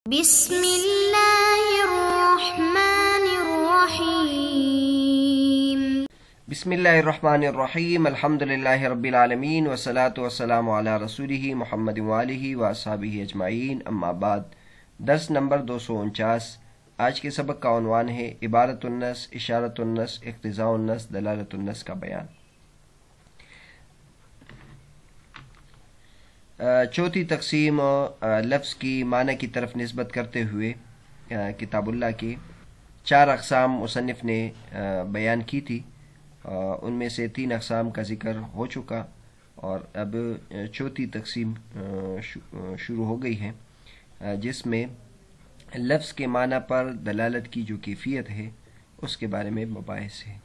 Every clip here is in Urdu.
بسم اللہ الرحمن الرحیم بسم اللہ الرحمن الرحیم الحمد للہ رب العالمین والصلاة والسلام علی رسولہ محمد وآلہ واصحابہ اجمعین، اما بعد۔ درس نمبر 249۔ آج کے سبق کا عنوان ہے عبارت النص، اشارت النص، اقتضاء النص، دلالت النص کا بیان۔ چوتھی تقسیم لفظ کی معنی کی طرف نسبت کرتے ہوئے کتاب اللہ کے 4 اقسام مصنف نے بیان کی تھی، ان میں سے 3 اقسام کا ذکر ہو چکا اور اب چوتھی تقسیم شروع ہو گئی ہے، جس میں لفظ کے معنی پر دلالت کی جو کیفیت ہے اس کے بارے میں مباحث ہے،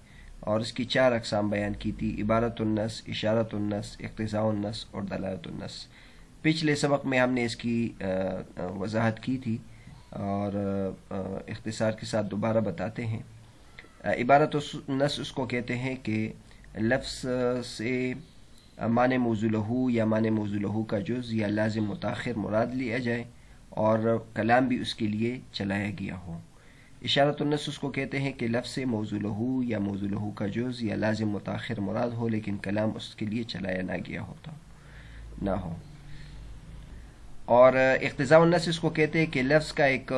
اور اس کی 4 اقسام بیان کی تھی: عبارت النص، اشارت النص، اقتضاء النص اور دلالت النص۔ پچھلے سبق میں ہم نے اس کی وضاحت کی تھی اور اختصار کے ساتھ دوبارہ بتاتے ہیں۔ عبارت النص اس کو کہتے ہیں کہ لفظ سے معنی موضوع لہو یا معنی موضوع لہو کا جز یا لازم متاخر مراد لیا جائے اور کلام بھی اس کے لیے چلایا گیا ہو۔ اشارت النص اس کو کہتے ہیں کہ لفظ سے موضوع لہو یا موضوع لہو کا جز یا لازم متاخر مراد ہو لیکن کلام اس کے لیے چلایا نہ گیا ہوتا نہ ہو۔ اور اقتضاء النص اس کو کہتے ہیں کہ لفظ کا ایک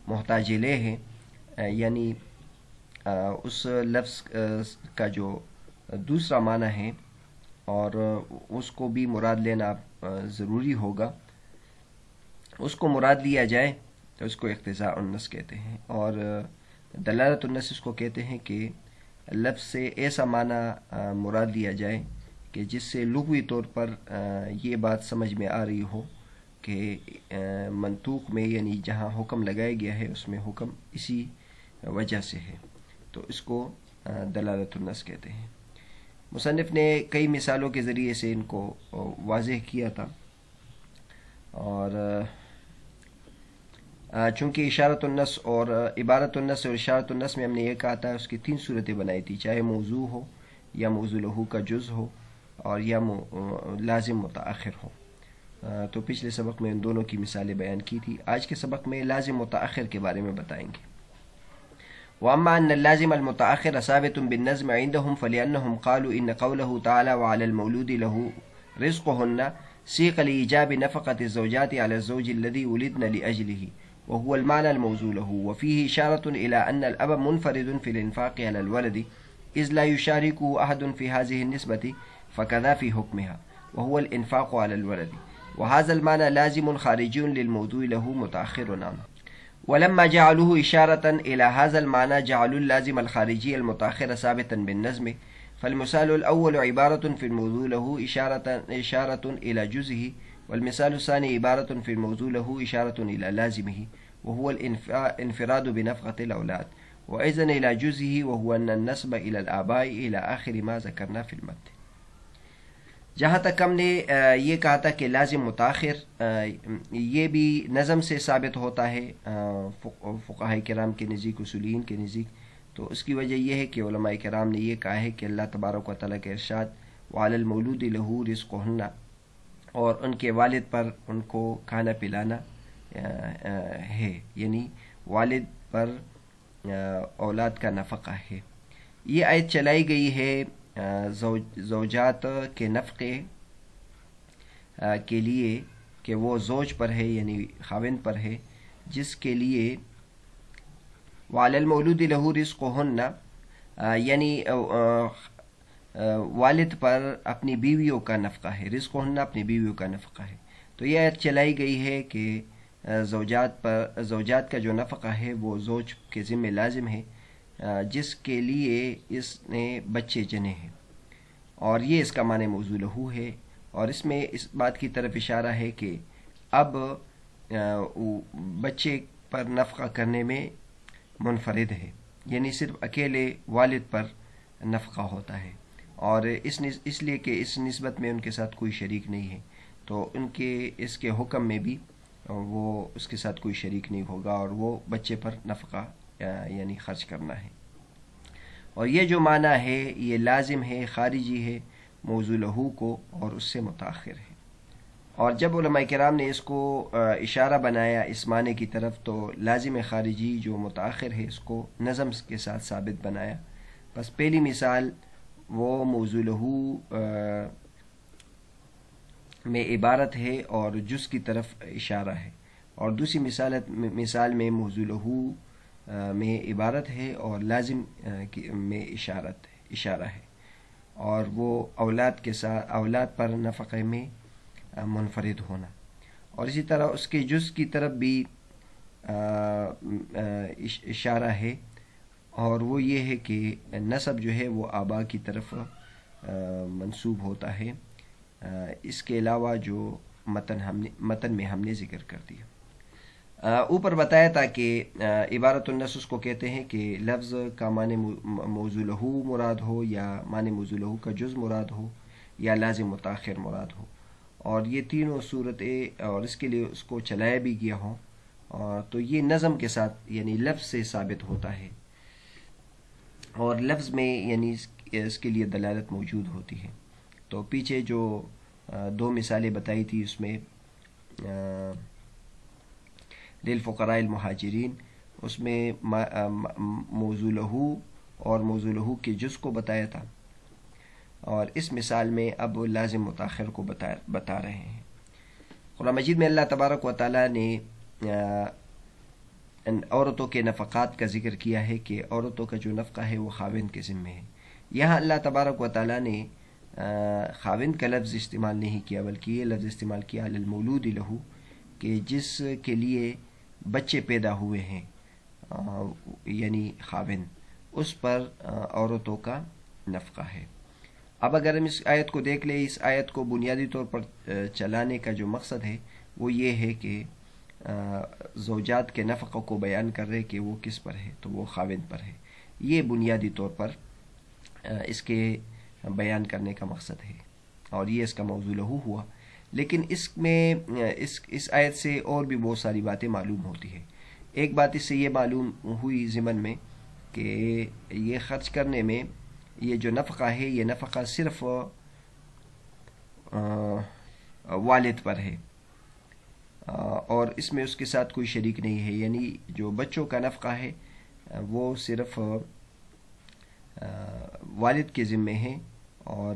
محتاج الیہ ہے، یعنی اس لفظ کا جو دوسرا معنی ہے اور اس کو بھی مراد لینا ضروری ہوگا، اس کو مراد لیا جائے تو اس کو اقتضاء النص کہتے ہیں۔ اور دلالت النص اس کو کہتے ہیں کہ لفظ سے ایسا معنی مراد لیا جائے کہ جس سے لغوی طور پر یہ بات سمجھ میں آ رہی ہو کہ منطوق میں یعنی جہاں حکم لگایا گیا ہے اس میں حکم اسی وجہ سے ہے، تو اس کو دلالت النص کہتے ہیں۔ مصنف نے کئی مثالوں کے ذریعے سے ان کو واضح کیا تھا، اور چونکہ اشارت النص اور عبارت النص اور اشارت النص میں ہم نے یہ کہا تھا اس کی 3 صورتیں بنائی تھی، چاہے موضوع ہو یا موضوع لہو کا جز ہو اور یا لازم متاخر ہو۔ تو پچھلے سبق میں ان دونوں کی مثالیں بیان کی تھی۔ آج کے سبق میں لازم متاخر کے بارے میں بتائیں گے۔ وَأَمَّا أَنَّ اللَّازِمَ الْمُتَأَخِّرَ ثَابِتٌ بِالنَّظْمِ عِنْدَهُمْ فَلِأَنَّهُمْ قَالُوا إِنَّ قَوْلَهُ تَعَالَى وَعَلَى الْمَوْلُودِ لَهُ رِزْقُهُنَّ سِيقَ لِإِيجَابِ نَفَقَةِ الزَّوْجَاتِ عَلَى الزَّوْجِ الَّذِي وُلِدْنَ لِأَجْلِهِ وهو المعنى الموزول له، وفيه إشارة إلى أن الأب منفرد في الإنفاق على الولد إذ لا يشاركه أحد في هذه النسبة، فكذا في حكمها وهو الإنفاق على الولد، وهذا المعنى لازم خارجي للموضوع له متأخر عنه، ولما جعلوه إشارة إلى هذا المعنى جعلوا اللازم الخارجي المتأخر ثابتا بالنظم، فالمثال الأول عبارة في الموضوع له إشارة إلى جزئه، والمثال الثاني عبارة في الموضوع له إشارة إلى لازمه وهو الانفراد بنفقة الأولاد، وإذن إلى جزئه وهو أن النسب إلى الآباء إلى آخر ما ذكرنا في المتن۔ جہاں تک ہم نے یہ کہا تھا کہ لازم متاخر یہ بھی نظم سے ثابت ہوتا ہے فقہاء کرام کے نزدیک، اصولین کے نزدیک، تو اس کی وجہ یہ ہے کہ علماء کرام نے یہ کہا ہے کہ اللہ تبارک و تعالیٰ کے ارشاد وعلی المولود لہ رزقہن، اور ان کے والد پر ان کو کھانا پلانا ہے، یعنی والد پر اولاد کا نفقہ ہے۔ یہ آیت چلائی گئی ہے زوجات کے نفقے کے لیے کہ وہ زوج پر ہے یعنی خاوند پر ہے، جس کے لیے وعلی المولود لہ رزقہن یعنی والد پر اپنی بیویوں کا نفقہ ہے، رزقہن اپنی بیویوں کا نفقہ ہے۔ تو یہ آیت چلائی گئی ہے کہ زوجات کا جو نفقہ ہے وہ زوج کے ذمہ لازم ہے جس کے لیے اس نے بچے جنے ہیں، اور یہ اس کا معنی موضوع لہو ہے، اور اس میں اس بات کی طرف اشارہ ہے کہ اب بچے پر نفقہ کرنے میں منفرد ہے، یعنی صرف اکیلے والد پر نفقہ ہوتا ہے، اور اس لیے کہ اس نسبت میں ان کے ساتھ کوئی شریک نہیں ہے، تو ان کے اس کے حکم میں بھی وہ اس کے ساتھ کوئی شریک نہیں ہوگا اور وہ بچے پر نفقہ یعنی خرچ کرنا ہے۔ اور یہ جو معنی ہے یہ لازم ہے، خارجی ہے موضوع لہو کو، اور اس سے متاخر ہے۔ اور جب علماء کرام نے اس کو اشارہ بنایا اس معنی کی طرف تو لازم خارجی جو متأخر ہے اس کو نظم کے ساتھ ثابت بنایا. بس پہلی مثال وہ موضوع لہو میں عبارت ہے اور جز کی طرف اشارہ ہے، اور دوسری مثال میں موضوع لہو میں عبارت ہے اور لازم میں اشارہ ہے، اور وہ اولاد کے ساتھ اولاد پر نفقے میں منفرد ہونا. اور اسی طرح اس کے جز کی طرف بھی اشارہ ہے، اور وہ یہ ہے کہ نسب جو ہے وہ آبا کی طرف منسوب ہوتا ہے. اس کے علاوہ جو متن میں ہم نے ذکر کر دیا. اوپر بتایا تھا کہ عبارت النص اس کو کہتے ہیں کہ لفظ کا معنی موضوع لہو مراد ہو، یا معنی موضوع لہو کا جز مراد ہو، یا لازم متاخر مراد ہو، اور یہ تینوں صورتیں اور اس کے لیے اس کو چلایا بھی گیا ہو، تو یہ نظم کے ساتھ یعنی لفظ سے ثابت ہوتا ہے، اور لفظ میں یعنی اس کے لیے دلالت موجود ہوتی ہے. تو پیچھے جو دو مثالیں بتائی تھی اس میں للفقراء المہاجرین، اس میں موضوع لہو اور موضوع لہو کے جز کو بتایا تھا، اور اس مثال میں اب لازم متاخر کو بتا رہے ہیں. قرآن مجید میں اللہ تبارک و تعالیٰ نے عورتوں کے نفقات کا ذکر کیا ہے کہ عورتوں کا جو نفقہ ہے وہ خاوند کے ذمے ہے. یہاں اللہ تبارک و تعالیٰ نے خاوند کا لفظ استعمال نہیں کیا، بلکہ یہ لفظ استعمال کیا علی المولود لہو، کہ جس کے لیے بچے پیدا ہوئے ہیں یعنی خاوند، اس پر عورتوں کا نفقہ ہے. اب اگر ہم اس آیت کو دیکھ لیں، اس آیت کو بنیادی طور پر چلانے کا جو مقصد ہے وہ یہ ہے کہ زوجات کے نفقوں کو بیان کر رہے کہ وہ کس پر ہے، تو وہ خاوند پر ہے. یہ بنیادی طور پر اس کے بیان کرنے کا مقصد ہے، اور یہ اس کا موضوع لہو ہوا. لیکن اس میں اس آیت سے اور بھی بہت ساری باتیں معلوم ہوتی ہیں. ایک بات اس سے یہ معلوم ہوئی ضمن میں کہ یہ خرچ کرنے میں یہ جو نفقہ ہے یہ نفقہ صرف والد پر ہے، اور اس میں اس کے ساتھ کوئی شریک نہیں ہے. یعنی جو بچوں کا نفقہ ہے وہ صرف والد کے ذمے ہے اور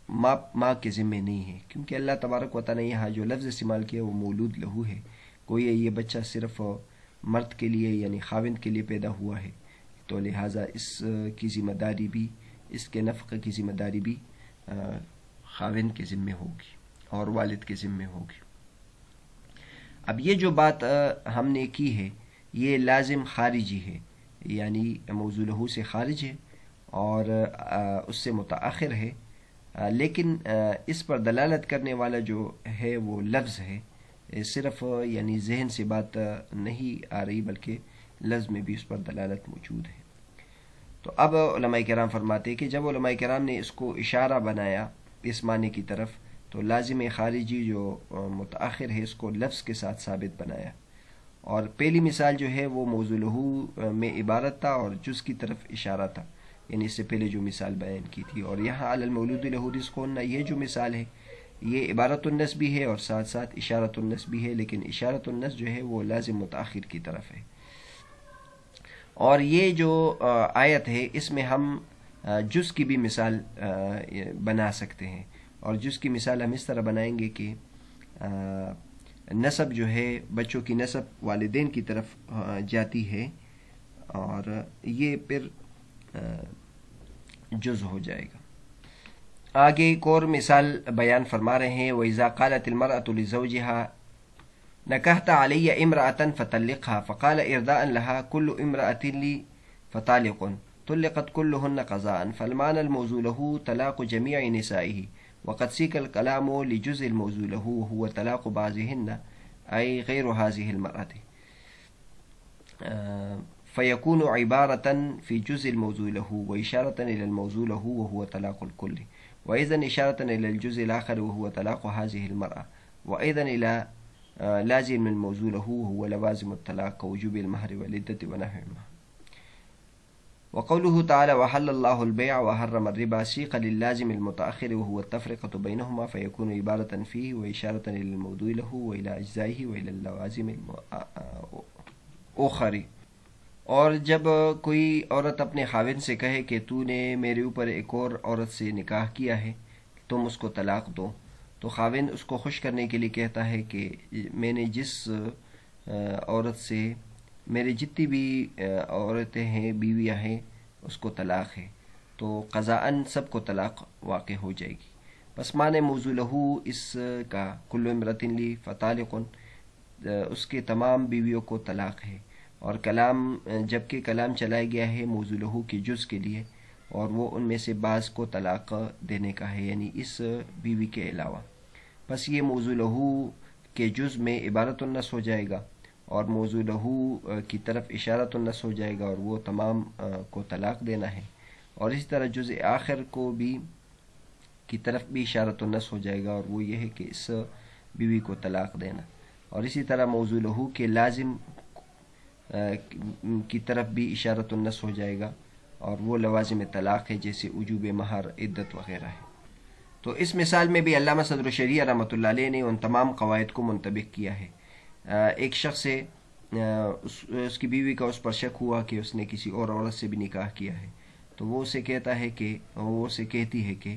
ماں کے ذمے نہیں ہے، کیونکہ اللہ تبارک و تعالیٰ نے یہاں جو لفظ استعمال کیا وہ مولود لہو ہے. کوئی یہ بچہ صرف مرد کے لیے یعنی خاوند کے لیے پیدا ہوا ہے، تو لہٰذا اس کی ذمہ داری بھی، اس کے نفقہ کی ذمہ داری بھی خاوند کے ذمے ہوگی اور والد کے ذمے ہوگی. اب یہ جو بات ہم نے کی ہے یہ لازم خارجی ہے، یعنی موضوع لہو سے خارج ہے اور اس سے متأخر ہے، لیکن اس پر دلالت کرنے والا جو ہے وہ لفظ ہے. صرف یعنی ذہن سے بات نہیں آ رہی بلکہ لفظ میں بھی اس پر دلالت موجود ہے. تو اب علماء کرام فرماتے کہ جب علماء کرام نے اس کو اشارہ بنایا اس معنی کی طرف تو لازم خارجی جو متأخر ہے اس کو لفظ کے ساتھ ثابت بنایا. اور پہلی مثال جو ہے وہ موضوع لہو میں عبارت تھا اور جز کی طرف اشارہ تھا، یعنی اس سے پہلے جو مثال بیان کی تھی. اور یہاں علی المولود لہو رزقہن یہ جو مثال ہے یہ عبارت النص بھی ہے اور ساتھ ساتھ اشارت النص بھی ہے، لیکن اشارت النص جو ہے وہ لازم متأخر کی طرف ہے. اور یہ جو آیت ہے اس میں ہم جز کی بھی مثال بنا سکتے ہیں، اور جز کی مثال ہم اس طرح بنائیں گے کہ نسب جو ہے بچوں کی نسب والدین کی طرف جاتی ہے اور یہ پھر جز ہو جائے گا. آگے ایک اور مثال بیان فرما رہے ہیں وَإِذَا قَالَتِ الْمَرْأَةُ لِزَوْجِهَا نَكَحْتَ عَلَيَّ امْرَأَةً فَطَلِّقْهَا فَقَالَ إِرْضَاءً لَهَا كُلُّ امْرَأَةٍ لِي فَطَالِقٌ طُلِّقَتْ كُلُّهُنَّ قَضَاءً فَالْمَعنَى الْمَوْضُوعُ لَهُ طَلَاقُ جَمِيعِ نِسَائِهِ وَقَدْ سِيقَ الْكَلَامُ لِجُزْءِ الْمَوْضُوعِ لَهُ وَهُوَ طَلَاقُ بَعْضِهِنَّ أي غير هذه المرأة فيكون عبارة في جزء الموضوع له وإشارة إلى الموضوع له وهو طلاق الكل، وأيضا إشارة إلى الجزء الآخر وهو طلاق هذه المرأة، وأيضا إلى لازم الموضوع له وهو لوازم الطلاق كوجوب المهر والعدة ونحوهما. وقوله تعالى وحل الله البيع وحرم الربا سيق للازم المتأخر وهو التفرقة بينهما فيكون عبارة فيه وإشارة إلى الموضوع له وإلى أجزائه وإلى اللوازم الأخرى. اور جب کوئی عورت اپنے خاوند سے کہے کہ تو نے میرے اوپر ایک اور عورت سے نکاح کیا ہے تم اس کو طلاق دو، تو خاوند اس کو خوش کرنے کے لیے کہتا ہے کہ میں نے جس عورت سے میرے جتنی بھی عورتیں ہیں بیویاں ہیں اس کو طلاق ہے، تو قضاءً سب کو طلاق واقع ہو جائے گی. پس معنی موضوع لہو اس کا کل امرأۃ لی فطالق، اس کے تمام بیویوں کو طلاق ہے. اور کلام جبکہ کلام چلایا گیا ہے موضوع لہو کے جز کے لیے، اور وہ ان میں سے بعض کو طلاق دینے کا ہے، یعنی اس بیوی کے علاوہ. بس یہ موضوع لہو کے جز میں عبارت النص ہو جائے گا اور موضوع لہو کی طرف اشارت النص ہو جائے گا، اور وہ تمام کو طلاق دینا ہے. اور اسی طرح جز آخر کو بھی کی طرف بھی اشارت النص ہو جائے گا، اور وہ یہ ہے کہ اس بیوی کو طلاق دینا. اور اسی طرح موضوع لہو کے لازم کی طرف بھی اشارت النص ہو جائے گا، اور وہ لوازم طلاق ہے جیسے وجوب مہر، عدت وغیرہ ہے. تو اس مثال میں بھی علامہ صدر الشریعہ رحمۃ اللہ علیہ نے ان تمام قواعد کو منطبق کیا ہے. ایک شخص سے اس کی بیوی کا اس پر شک ہوا کہ اس نے کسی اور عورت سے بھی نکاح کیا ہے، تو وہ اسے کہتی ہے کہ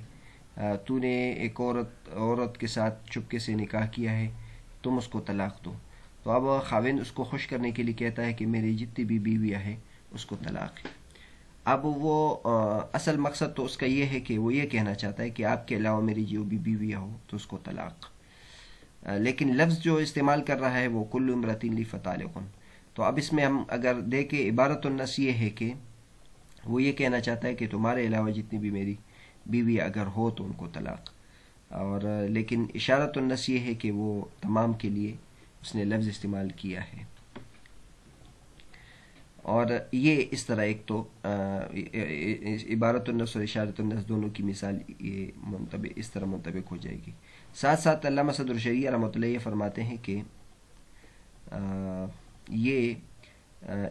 تو نے ایک عورت کے ساتھ چپکے سے نکاح کیا ہے، تم اس کو طلاق دو. تو اب خاوند اس کو خوش کرنے کے لیے کہتا ہے کہ میری جتنی بھی بیویاں ہیں اس کو طلاق ہے. اب وہ اصل مقصد تو اس کا یہ ہے کہ وہ یہ کہنا چاہتا ہے کہ آپ کے علاوہ میری جو بھی بیویاں ہو تو اس کو طلاق. لیکن لفظ جو استعمال کر رہا ہے وہ کل امرأۃ لی فطالق. تو اب اس میں ہم اگر دیکھیں عبارت النص یہ ہے کہ وہ یہ کہنا چاہتا ہے کہ تمہارے علاوہ جتنی بھی میری بیوی اگر ہو تو ان کو طلاق. اور لیکن اشارت النص یہ ہے کہ وہ تمام کے لیے اس نے لفظ استعمال کیا ہے. اور یہ اس طرح ایک تو عبارت النص اور اشارت النص دونوں کی مثال یہ اس طرح منطبق ہو جائے گی. ساتھ ساتھ علامہ صدر الشریعہ رحمۃ اللہ یہ فرماتے ہیں کہ یہ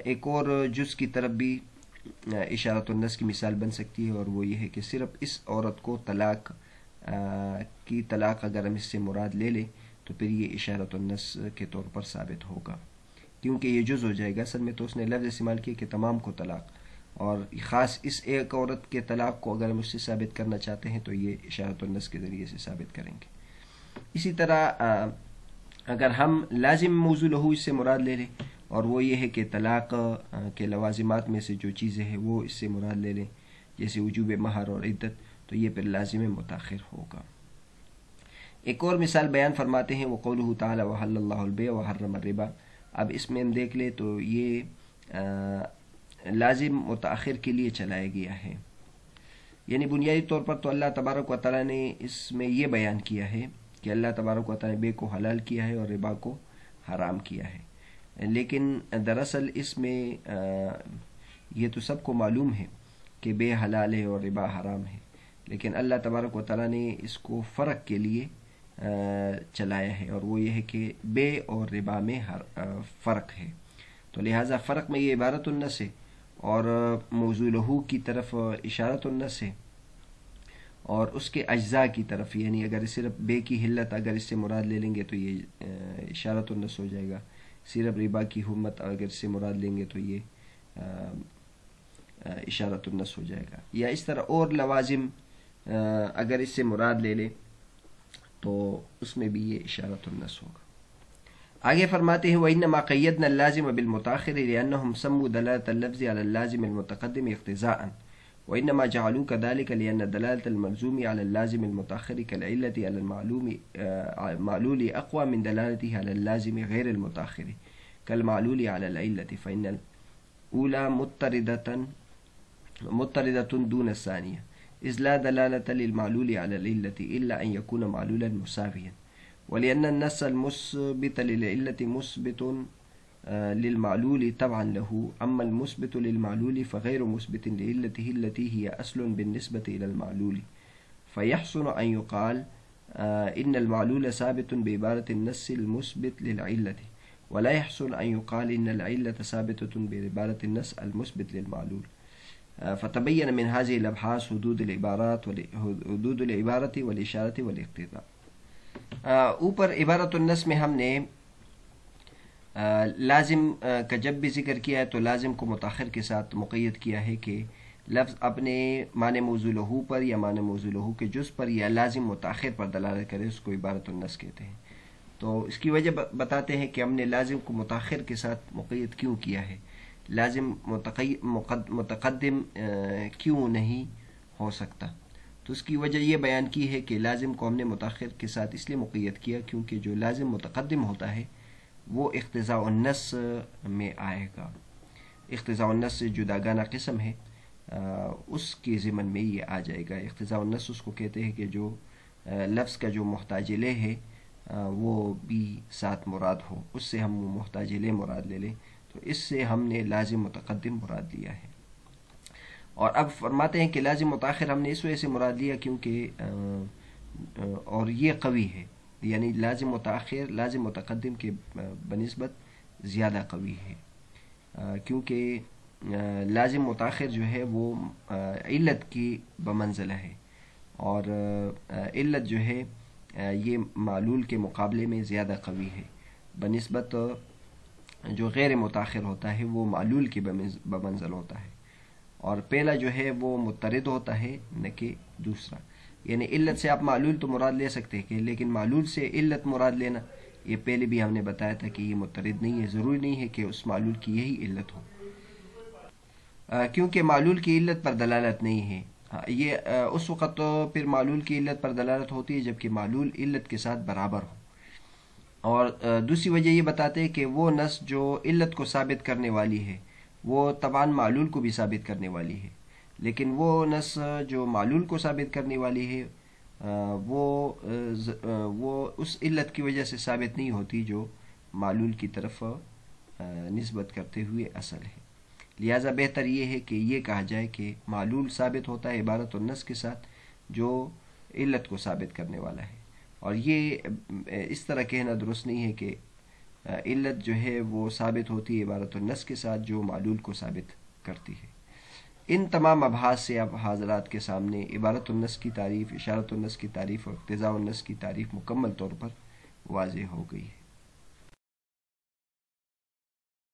ایک اور جز کی طرف بھی اشارت النص کی مثال بن سکتی ہے، اور وہ یہ ہے کہ صرف اس عورت کو طلاق اگر ہم اس سے مراد لے لیں تو پھر یہ اشارت النص کے طور پر ثابت ہوگا، کیونکہ یہ جز ہو جائے گا. اصل میں تو اس نے لفظ استعمال کیا کہ تمام کو طلاق، اور خاص اس ایک عورت کے طلاق کو اگر ہم اس سے ثابت کرنا چاہتے ہیں تو یہ اشارت النص کے ذریعے سے ثابت کریں گے. اسی طرح اگر ہم لازم موضوع لہو اس سے مراد لے لیں، اور وہ یہ ہے کہ طلاق کے لوازمات میں سے جو چیزیں ہیں وہ اس سے مراد لے لیں جیسے وجوب مہر اور عدت، تو یہ پھر لازم متاخر ہوگا. ایک اور مثال بیان فرماتے ہیں وقولہ تعالی وحل اللہ البیع وحرم الربا. اب اس میں ہم دیکھ لیں تو یہ لازم متاخر کے لیے چلایا گیا ہے، یعنی بنیادی طور پر تو اللہ تبارک و تعالیٰ نے اس میں یہ بیان کیا ہے کہ اللہ تبارک و تعالیٰ نے بے کو حلال کیا ہے اور ربا کو حرام کیا ہے. لیکن دراصل اس میں یہ تو سب کو معلوم ہے کہ بے حلال ہے اور ربا حرام ہے، لیکن اللہ تبارک و تعالیٰ نے اس کو فرق کے لیے چلایا ہے، اور وہ یہ ہے کہ بے اور ربا میں فرق ہے. تو لہٰذا فرق میں یہ عبارت النص ہے، اور موضوع لہو کی طرف اشارت النص ہے، اور اس کے اجزاء کی طرف، یعنی اگر صرف بے کی حلت اگر اس سے مراد لے لیں گے تو یہ اشارت النص ہو جائے گا، صرف ربا کی حرمت اگر اس سے مراد لیں گے تو یہ اشارت النص ہو جائے گا. یا اس طرح اور لوازم اگر اس سے مراد لے لیں تو اس میں بھی یہ اشارت النص ہوگا. آگے فرماتے ہیں وَإِنَّمَا قَيَّدْنَا اللَّازِمَ بِالْمُتَأَخِّرِ لِأَنَّهُمْ سَمُّوا دَلَالَةَ اللَّفْظِ عَلَى اللَّازِمِ الْمُتَقَدِّمِ اقْتِضَاءً وَإِنَّمَا جَعَلُوا كَذَلِكَ لِأَنَّ دَلَالَةَ الْمَلْزُومِ عَلَى اللَّازِمِ الْمُتَأَخِّرِ كَالْعِلَّةِ عَلَى الْمَعْلُولِ أَقْوَى مِنْ دَلَالَتِهِ عَلَى اللَّازِمِ غَيْرِ الْمُتَأَخِّرِ كَالْمَعْلُولِ عَلَى الْعِلَّةِ فَإِنَّ الْأُولَى مُضْطَرِدَةٌ دُونَ الثَّانِيَةِ إذ لا دلالة للمعلول على العلة إلا أن يكون معلولا مساويا ولأن النص المثبت للعلة مثبت للمعلول تبعا له أما المثبت للمعلول فغير مثبت لعلته التي هي أصل بالنسبة إلى المعلول فيحسن أن يقال إن المعلول ثابت بعبارة النص المثبت للعلة ولا يحسن أن يقال إن العلة ثابتة بعبارة النص المثبت للمعلول. فتبين من هذه الأبحاث حدود العبارة والإشارة والاقتضاء. اوپر عبارت النص میں ہم نے لازم کا جب بھی ذکر کیا ہے تو لازم کو متاخر کے ساتھ مقید کیا ہے کہ لفظ اپنے معنی موضوع لہو پر یا معنی موضوع لہو کے جز پر یا لازم متاخر پر دلالت کرے، اس کو عبارت النص کہتے ہیں. تو اس کی وجہ بتاتے ہیں کہ ہم نے لازم کو متاخر کے ساتھ مقید کیوں کیا ہے، لازم متقدم کیوں نہیں ہو سکتا. تو اس کی وجہ یہ بیان کی ہے کہ لازم کو ہم نے متاخر کے ساتھ اس لیے مقید کیا کیونکہ جو لازم متقدم ہوتا ہے وہ اقتضاء النص میں آئے گا. اقتضاء النص سے جداگانہ قسم ہے، اس کے ضمن میں یہ آ جائے گا. اقتضاء النص اس کو کہتے ہیں کہ جو لفظ کا جو محتاج الیہ ہے وہ بھی ساتھ مراد ہو، اس سے ہم محتاج الیہ مراد لے لیں، تو اس سے ہم نے لازم متقدم مراد لیا ہے. اور اب فرماتے ہیں کہ لازم متاخر ہم نے اس وجہ سے مراد لیا کیونکہ اور یہ قوی ہے، یعنی لازم متاخر لازم متقدم کے بنسبت زیادہ قوی ہے، کیونکہ لازم متاخر جو ہے وہ علت کی بمنزلہ ہے، اور علت جو ہے یہ معلول کے مقابلے میں زیادہ قوی ہے بنسبت جو غیر متاخر ہوتا ہے وہ معلول کے بمنزل ہوتا ہے. اور پہلا جو ہے وہ مترد ہوتا ہے نہ کہ دوسرا. یعنی علت سے آپ معلول تو مراد لے سکتے ہیں لیکن معلول سے علت مراد لینا یہ پہلے بھی ہم نے بتایا تھا کہ یہ مترد نہیں ہے، ضروری نہیں ہے کہ اس معلول کی یہی علت ہو، کیونکہ معلول کی علت پر دلالت نہیں ہے. یہ اس وقت تو پھر معلول کی علت پر دلالت ہوتی ہے جبکہ معلول علت کے ساتھ برابر ہو. اور دوسری وجہ یہ بتاتے ہیں کہ وہ نص جو علت کو ثابت کرنے والی ہے وہ طبعاً معلول کو بھی ثابت کرنے والی ہے، لیکن وہ نص جو معلول کو ثابت کرنے والی ہے وہ اس علت کی وجہ سے ثابت نہیں ہوتی جو معلول کی طرف نسبت کرتے ہوئے اصل ہے. لہٰذا بہتر یہ ہے کہ یہ کہا جائے کہ معلول ثابت ہوتا ہے عبارت النص کے ساتھ جو علت کو ثابت کرنے والا ہے. اور یہ اس طرح کہنا درست نہیں ہے کہ علت جو ہے وہ ثابت ہوتی ہے عبارت النص کے ساتھ جو معلول کو ثابت کرتی ہے. ان تمام ابحاث سے اب حضرات کے سامنے عبارت النص کی تعریف، اشارت النص کی تعریف اور اقتضاء النص کی تعریف مکمل طور پر واضح ہو گئی ہے.